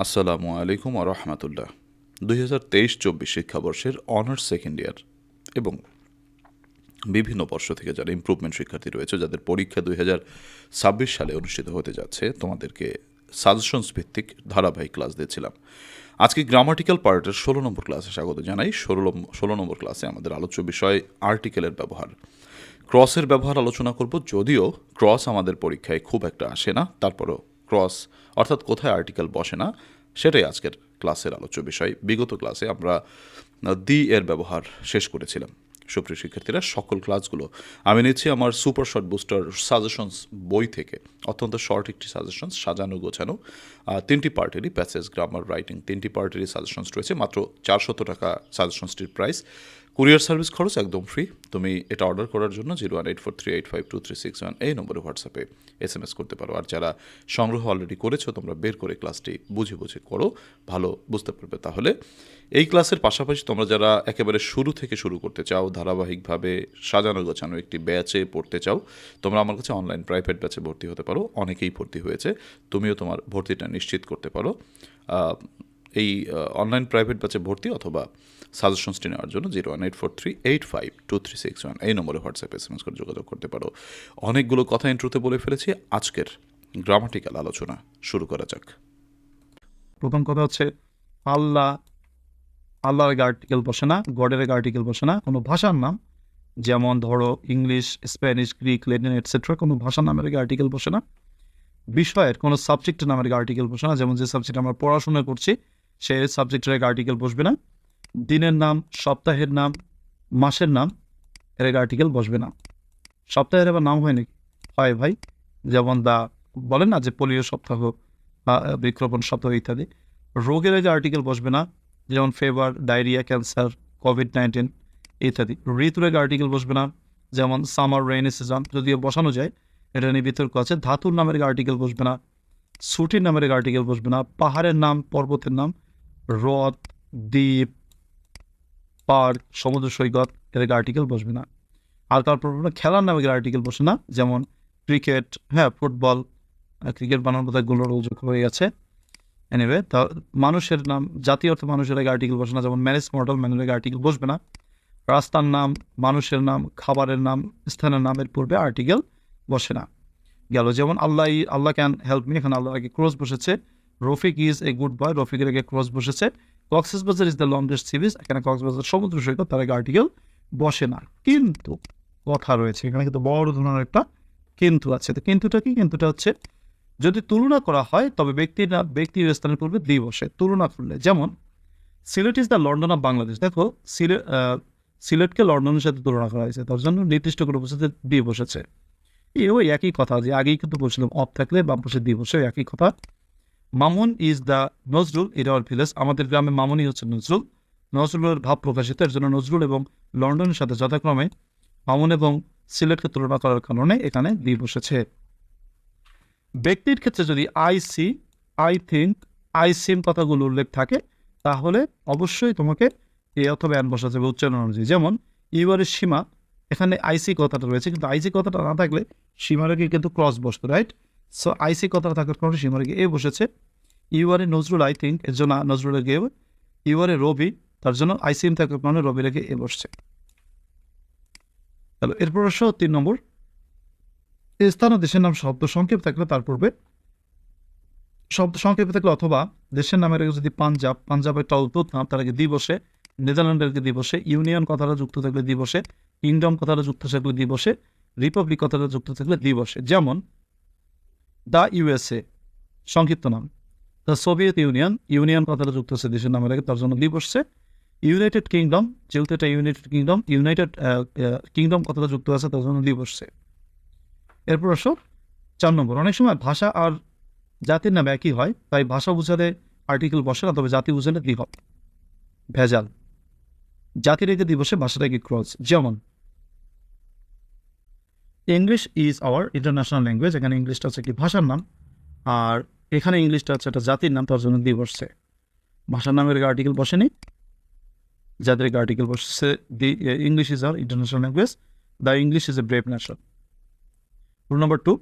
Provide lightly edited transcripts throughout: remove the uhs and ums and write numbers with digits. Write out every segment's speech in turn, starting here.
আসসালামু আলাইকুম রহমতুল্লাহ। 2023-24 শিক্ষাবর্ষের honours second year এবং বিভিন্ন বর্ষ থেকে যারা ইমপ্রুভমেন্ট শিক্ষার্থী রয়েছে, যাদের পরীক্ষা 2026 সালে অনুষ্ঠিত হতে যাচ্ছে, তোমাদেরকে সাজেশনস ভিত্তিক ধারাবাহিক ক্লাস দিচ্ছিলাম। আজকে গ্রামাটিক্যাল পার্টের 16 নম্বর ক্লাসে স্বাগত জানাই। 16 নম্বর ক্লাসে আমাদের আলোচ্য বিষয় আর্টিকেলের ব্যবহার, ক্রসের ব্যবহার আলোচনা করব। যদিও ক্রস আমাদের পরীক্ষায় খুব একটা আসে না, তারপরও ক্রস অর্থাৎ কোথায় আর্টিকেল বসে না সেটাই আজকের ক্লাসের আলোচ্য বিষয়। বিগত ক্লাসে আমরা দি এর ব্যবহার শেষ করেছিলাম। সুপ্রিয় শিক্ষার্থীরা, সকল ক্লাসগুলো আমি নিচ্ছি আমার সুপার শর্ট বুস্টার সাজেশনস বই থেকে। অত্যন্ত শর্ট একটি সাজেশনস, সাজানো গোছানো, 3টি পার্টেরই প্যাসেজ, গ্রামার, রাইটিং 3টি পার্টেরই সাজেশনস রয়েছে। মাত্র 400 টাকা সাজেশনসটির প্রাইস। কুরিয়ার সার্ভিস খরচ একদম ফ্রি। তুমি এটা অর্ডার করার জন্য 01843852361 এই নম্বরে হোয়াটসঅ্যাপে SMS করতে পারো। আর যারা সংগ্রহ অলরেডি করেছো, তোমরা বের করে ক্লাসটি বুঝে বুঝে করো, ভালো বুঝতে পারবে। তাহলে এই ক্লাসের পাশাপাশি তোমরা যারা একেবারে শুরু থেকে শুরু করতে চাও, ধারাবাহিকভাবে সাজানো গোছানো একটি ব্যাচে পড়তে চাও, তোমরা আমার কাছে অনলাইন প্রাইভেট ব্যাচে ভর্তি হতে পারো। অনেকেই ভর্তি হয়েছে, তুমিও তোমার ভর্তিটা নিশ্চিত করতে পারো। এই অনলাইন প্রাইভেট ব্যাচে ভর্তি অথবা সাজেশনসটি নেওয়ার জন্য 01843852361 এই নম্বরে হোয়াটসঅ্যাপ SMS করে যোগাযোগ করতে পারো। অনেকগুলো কথা ইন্ট্রোতে বলে ফেলেছি, আজকের গ্রামাটিক্যাল আলোচনা শুরু করা যাক। প্রথম কথা হচ্ছে আল্লাহর আর্টিকেল বসে না, গডের আর্টিকেল বসে না। কোনো ভাষার নাম, যেমন ধরো English, Spanish, Greek, Latin etcetera, কোনো ভাষার নামের আর্টিকেল বসে না। বিষয়ের কোনো সাবজেক্টের নামের আর্টিকেল বসে না, যেমন যে সাবজেক্ট আমরা পড়াশোনা করছি সেই সাবজেক্টের আর্টিকেল বসবে না। দিনের নাম, সপ্তাহের নাম, মাসের নাম এর আর্টিকেল বসবে না। সপ্তাহের আবার নাম হয় নাকি? হয় ভাই, যেমন বলেন না যে পোলিও সপ্তাহ বা বৃক্ষরোপণ সপ্তাহ ইত্যাদি। রোগের আর্টিকেল বসবে না, যেমন ফিভার, ডায়রিয়া, ক্যান্সার, কোভিড-19 ইত্যাদি। ঋতুর আর্টিকেল বসবে না, যেমন সামার, রেইনি সিজন, যদিও বসানো যায়, এটা নিয়ে বিতর্ক আছে। ধাতুর নামের আর্টিকেল বসবে না, ছুটির নামের আর্টিকেল বসবে না। পাহাড়ের নাম, পর্বতের নাম, হ্রদ, দ্বীপ, পার্ক, সমুদ্র সৈকত এর আর্টিকেল বসবে না। আর তারপর খেলার নামে আর্টিকেল বসে না, যেমন ক্রিকেট, ফুটবল, ক্রিকেট বানানোর বোধহয় গোলর যোগ হয়ে গেছে। এনিওয়ে, তা মানুষের নাম, জাতীয় অর্থে মানুষের আর্টিকেল বসে না, যেমন ম্যানেজ মডেল, ম্যানুয়াল আর্টিকেল বসবে না। রাস্তার নাম, মানুষের নাম, খাবারের নাম, স্থানের নামের পূর্বে আর্টিকেল বসে না। গেল যেমন আল্লাহ ক্যান হেল্প মি, এখানে আল্লাহর আগে ক্রস বসেছে। Rafiq is a good boy, রফিকের আগে ক্রস বসেছে। Cox's Bazar is the longest sea beach, এখানে কক্সবাজার সমুদ্র সৈকত, তার আগে আর্টিকেল বসে না। কিন্তু কথা রয়েছে এখানে, কিন্তু বড় ধরনের একটা কিন্তু আছে। তো কিন্তুটা কি? কিন্তুটা হচ্ছে যদি তুলনা করা হয় তবে ব্যক্তির স্থানের পূর্বে দি বসে। তুলনা করলে, যেমন Sylhet is the London of Bangladesh. দেখো সিলেটকে লন্ডনের সাথে তুলনা করা হয়েছে, তার জন্য নির্দিষ্ট করে বসেছে, দি বসেছে। ওই একই কথা, যে আগেই কিন্তু বলছিলাম অফ থাকলে বাম পাশে দি বসে, একই কথা। Mamun is the Nazrul in our village, আমাদের গ্রামে মামুনই হচ্ছে নজরুল। নজরুলের ভাব প্রকাশিত, এর জন্য নজরুল এবং লন্ডনের সাথে যথাক্রমে মামুন এবং সিলেটকে তুলনা করার কারণে এখানে দি বসেছে। ব্যক্তির ক্ষেত্রে যদি I see, I think, I seem কথাগুলো উল্লেখ থাকে, তাহলে অবশ্যই তোমাকে এ অথবা অ্যান বসা যাবে উচ্চারণ অনুযায়ী। যেমন ইউআরের সীমা, এখানে আইসি কথাটা রয়েছে, কিন্তু আইসি কথাটা না থাকলে সীমারেখে কিন্তু ক্রস বসতো, রাইট? সো আইসি কথাটা থাকার কারণে সীমারেখে এ বসেছে। ইউআরে নজরুল, আই থিঙ্ক, এর জন্য নজরুলের গে। ইউআরে রবি, তার জন্য আইসিএম থাকার কারণে রবি রেখে এ বসছে। তাহলে এরপর 3 নম্বর, স্থান ও দেশের নাম শব্দ সংক্ষেপ থাকলে তার পূর্বে শব্দ সংক্ষেপে থাকলে, অথবা দেশের নামের আগে যদি পাঞ্জাবের টলতুত নাম, তার আগে দি বসে। নেদারল্যান্ডের আগে দি বসে। ইউনিয়ন কথাটা যুক্ত থাকলে দি বসে। কিংডম কথাটা যুক্ত থাকলে দি বসে। রিপাবলিক কথাটা যুক্ত থাকলে দি বসে। যেমন দ্য ইউএসএ সংক্ষিপ্ত নাম, দ্য সোভিয়েত ইউনিয়ন কথাটা যুক্ত হচ্ছে দেশের নামের আগে, তার জন্য দি বসছে। ইউনাইটেড কিংডম, যেহেতু এটা ইউনাইটেড কিংডম কথাটা যুক্ত আছে, তার জন্য দি বসছে। এরপর 4 নম্বর, অনেক সময় ভাষা আর জাতির নাম একই হয়, তাই ভাষা বুঝালে আর্টিকেল বসে না, তবে জাতি বুঝালে দি হবে। ভেজাল, জাতির এগে দি বসে, ভাষার এগে ক্রস। যেমন English is our international language, এখানে ইংলিশটা হচ্ছে কি ভাষার নাম, আর এখানে ইংলিশটা হচ্ছে একটা জাতির নাম, তার জন্য দি বসছে। ভাষার নামের আর্টিকেল বসেনি, জাতির আর্টিকেল বসছে। The English is our international language, the English is a brave nation. Rule number 2,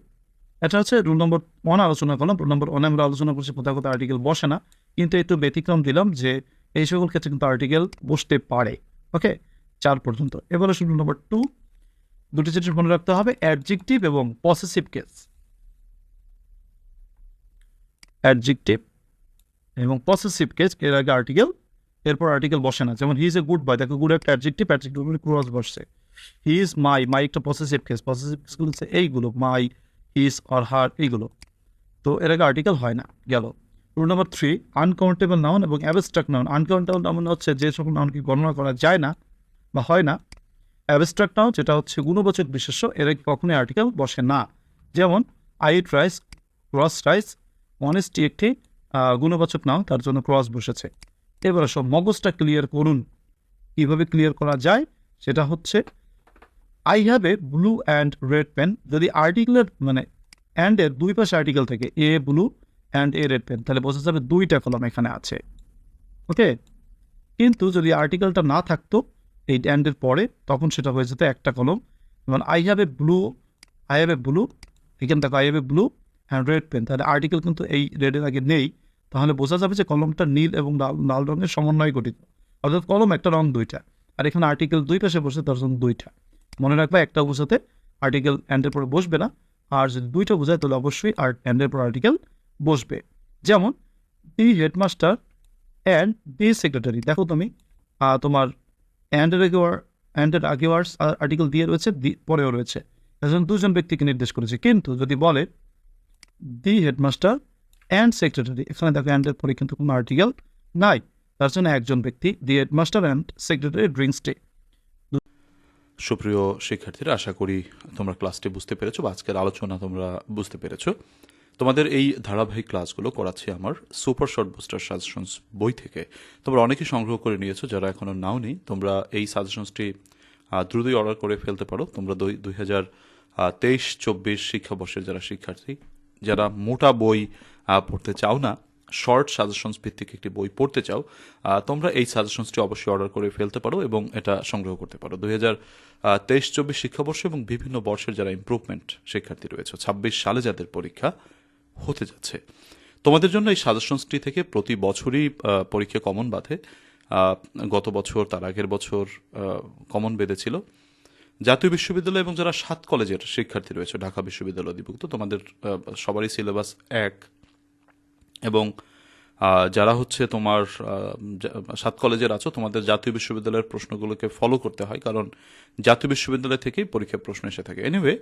এটা হচ্ছে রুল নম্বর 1 আলোচনা করলাম। রুল নম্বর 1 আমরা আলোচনা করছি কোথাও কোথাও আর্টিকেল বসে না, কিন্তু একটু ব্যতিক্রম দিলাম যে এই সকল ক্ষেত্রে কিন্তু আর্টিকেল বসতে পারে। ওকে, 4 পর্যন্ত। এবারে শুরু নম্বর 2, দুটি জিনিস মনে রাখতে হবে, অ্যাডজেক্টিভ এবং পসেসিভ কেস। অ্যাডজেক্টিভ এবং পসেসিভ কেস, এর আগে আর্টিকেল, এরপর আর্টিকেল বসে না। যেমন হি ইজ এ গুড বয়, দেখো গুড একটা অ্যাডজেক্টিভ, অ্যাডজেক্টিভ ক্লজ বসছে। হি ইজ মাই, মাই একটা পসেসিভ কেস, পসেসিভ কেসগুলো হচ্ছে এইগুলো, মাই, হিজ অর হার, এইগুলো। তো এর আগে আর্টিকেল হয় না, গেল। রুল নাম্বার 3, আনকাউন্টেবল নাউন এবং অ্যাবস্ট্রাক্ট নাউন। আনকাউন্টেবল নাউন হচ্ছে যে সকল নাউনকে গণনা করা যায় না বা হয় না। অ্যাবস্ট্রাক্ট নাউন যেটা হচ্ছে গুণবাচক বিশেষ্য, এর আগে কখনোই আর্টিকেল বসে না। যেমন I eat rice, cross rice, honesty একটি গুণবাচক নাউন, তার জন্য ক্রস বসেছে। এবারে সব মগজটা ক্লিয়ার করুন। কীভাবে ক্লিয়ার করা যায় সেটা হচ্ছে, I have a blue and red pen. যদি আর্টিকেলের মানে অ্যান্ডের দুই পাশে আর্টিকেল থেকে, a blue and a red pen, তাহলে বোঝা যাবে দুইটা কলম এখানে আছে। ওকে, কিন্তু যদি আর্টিকেলটা না থাকতো এই অ্যান্ডের পরে, তখন সেটা হয়ে যেত একটা কলম। যেমন I have a blue, I have a blue, এখানে দেখো I have a blue and red pen, তাহলে আর্টিকেল কিন্তু এই রেডের আগে নেই। তাহলে বোঝা যাবে যে কলমটা নীল এবং লাল রঙের সমন্বয়ে গঠিত, অর্থাৎ কলম একটা, রং দুইটা। আর এখানে আর্টিকেল দুই পাশে বসে, তার জন্য দুইটা। মনে রাখবা, একটা বোঝাতে আর্টিকেল অ্যান্ডের পরে বসবে না, আর যদি দুইটা বোঝায় তাহলে অবশ্যই অ্যান্ডের পর আর্টিকেল বসবে। যেমন the headmaster and the secretary, দেখো তুমি তোমার অ্যান্ডের আগে আর্টিকেল দিয়ে রয়েছে, পরেও রয়েছে, এখন দুজন ব্যক্তিকে নির্দেশ করেছে। কিন্তু যদি বলে দি হেডমাস্টার অ্যান্ড সেক্রেটারি, এখানে দেখো অ্যান্ডের পরে কিন্তু কোনো আর্টিকেল নাই, তার জন্য একজন ব্যক্তি। The headmaster and secretary drinks টে। সুপ্রিয় শিক্ষার্থীরা, আশা করি তোমরা ক্লাসটি বুঝতে পেরেছো বা আজকের আলোচনা তোমরা বুঝতে পেরেছো। তোমাদের এই ধারাবাহিক ক্লাসগুলো করাচ্ছি আমার সুপার শর্ট বুস্টার সাজেশনস বই থেকে। তোমরা অনেকেই সংগ্রহ করে নিয়েছো, যারা এখনও নাও নি তোমরা এই সাজেশনসটি দ্রুতই অর্ডার করে ফেলতে পারো। তোমরা 2023-24 শিক্ষাবর্ষের যারা শিক্ষার্থী, যারা মোটা বই পড়তে চাও না, শর্ট সাজেশনস ভিত্তিক একটি বই পড়তে চাও, তোমরা এই সাজেশনসটি অবশ্যই অর্ডার করে ফেলতে পারো এবং এটা সংগ্রহ করতে পারো। 2023-24 শিক্ষাবর্ষ এবং বিভিন্ন বর্ষের যারা ইমপ্রুভমেন্ট শিক্ষার্থী রয়েছে, 26 সালে যাদের পরীক্ষা হতে যাচ্ছে, তোমাদের জন্য এই সাজেশনসটি থেকে প্রতি বছরই পরীক্ষা কমন বাঁধে। গত বছর, তার আগের বছর কমন বেঁধেছিল। জাতীয় বিশ্ববিদ্যালয় এবং যারা 7 কলেজের শিক্ষার্থী রয়েছে, ঢাকা বিশ্ববিদ্যালয় অধিভুক্ত, তোমাদের সবারই সিলেবাস এক। এবং যারা হচ্ছে তোমার 7 কলেজের আছো, তোমাদের জাতীয় বিশ্ববিদ্যালয়ের প্রশ্নগুলোকে ফলো করতে হয়, কারণ জাতীয় বিশ্ববিদ্যালয় থেকেই পরীক্ষার প্রশ্ন এসে থাকে। এনিওয়ে,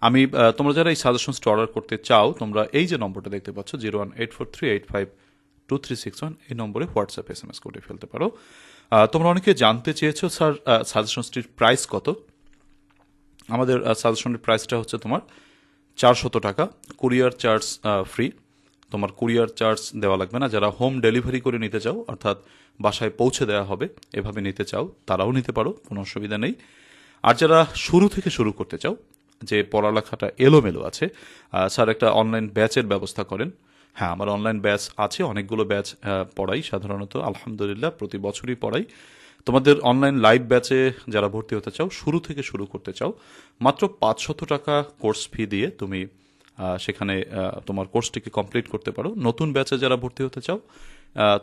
আমি তোমরা যারা এই সাজেশনসটি অর্ডার করতে চাও, তোমরা এই যে নম্বরটা দেখতে পাচ্ছ 0184385236 এই নম্বরে হোয়াটসঅ্যাপ SMS করে ফেলতে পারো। তোমরা অনেকে জানতে চেয়েছো, স্যার সাজেশনসটির প্রাইস কত? আমাদের সাজেশনের প্রাইসটা হচ্ছে তোমার 400 টাকা, কুরিয়ার চার্জ ফ্রি। তোমার কুরিয়ার চার্জ দেওয়া লাগবে না। যারা হোম ডেলিভারি করে নিতে চাও, অর্থাৎ বাসায় পৌঁছে দেওয়া হবে এভাবে নিতে চাও, তারাও নিতে পারো, কোনো অসুবিধা নেই। আর যারা শুরু থেকে শুরু করতে চাও, যে পড়ালেখাটা এলোমেলো আছে, স্যার একটা অনলাইন ব্যাচের ব্যবস্থা করেন। হ্যাঁ, আমার অনলাইন ব্যাচ আছে, অনেকগুলো ব্যাচ পড়াই সাধারণত, আলহামদুলিল্লাহ প্রতি বছরই পড়াই। তোমাদের অনলাইন লাইভ ব্যাচে যারা ভর্তি হতে চাও, শুরু থেকে শুরু করতে চাও, মাত্র 500 টাকা কোর্স ফি দিয়ে তুমি সেখানে তোমার কোর্সটিকে কমপ্লিট করতে পারো। নতুন ব্যাচে যারা ভর্তি হতে চাও,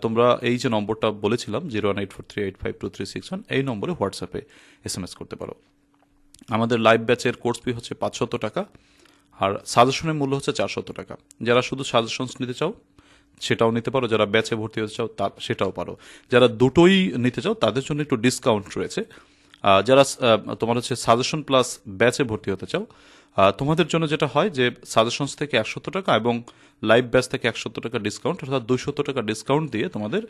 তোমরা এই যে নম্বরটা বলেছিলাম 0184385236 এই নম্বরে হোয়াটসঅ্যাপে SMS করতে পারো। আমাদের লাইভ ব্যাচের কোর্স ফি হচ্ছে 500 টাকা, আর সাজেশনের মূল্য হচ্ছে 400 টাকা। যারা শুধু সাজেশনস নিতে চাও সেটাও নিতে পারো, যারা ব্যাচে ভর্তি হতে চাও সেটাও পারো। যারা দুটোই নিতে চাও তাদের জন্য একটু ডিসকাউন্ট রয়েছে। যারা তোমার হচ্ছে সাজেশন প্লাস ব্যাচে ভর্তি হতে চাও, তোমাদের জন্য যেটা হয় যে সাজেশনস থেকে 100 টাকা এবং লাইভ ব্যাচ থেকে 100 টাকা ডিসকাউন্ট, অর্থাৎ 200 টাকা ডিসকাউন্ট দিয়ে তোমাদের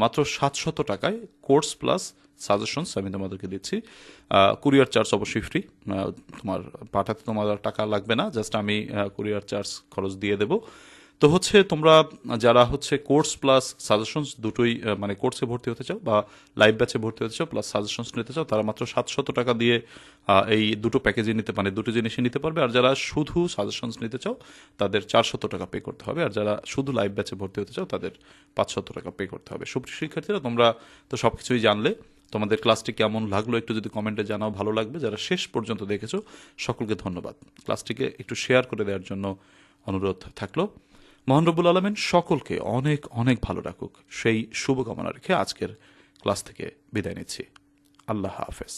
মাত্র 700 টাকায় কোর্স প্লাস সাজেশনস আমি তোমাদেরকে দিচ্ছি। কুরিয়ার চার্জ অবশ্যই ফ্রি, তোমার পাঠাতে তোমার টাকা লাগবে না, জাস্ট আমি কুরিয়ার চার্জ খরচ দিয়ে দেবো। তো হচ্ছে তোমরা যারা হচ্ছে কোর্স প্লাস সাজেশনস দুটোই, মানে কোর্সে ভর্তি হতে চাও বা লাইভ ব্যাচে ভর্তি হতে চাও প্লাস সাজেশনস নিতে চাও, তারা মাত্র 700 টাকা দিয়ে এই দুটো প্যাকেজই নিতে, মানে দুটো জিনিসই নিতে পারবে। আর যারা শুধু সাজেশনস নিতে চাও তাদের 400 টাকা পে করতে হবে, আর যারা শুধু লাইভ ব্যাচে ভর্তি হতে চাও তাদের 500 টাকা পে করতে হবে। সুপ্রিয় শিক্ষার্থীরা, তোমরা তো সব কিছুই জানলে। তোমাদের ক্লাসটি কেমন লাগলো একটু যদি কমেন্টে জানাও, ভালো লাগবে। যারা শেষ পর্যন্ত দেখেছো সকলকে ধন্যবাদ। ক্লাসটিকে একটু শেয়ার করে দেওয়ার জন্য অনুরোধ থাকলো। মহান রব্বুল আলমিন সকলকে অনেক অনেক ভালো রাখুক, সেই শুভকামনা রেখে আজকের ক্লাস থেকে বিদায় নিচ্ছি। আল্লাহ হাফেজ।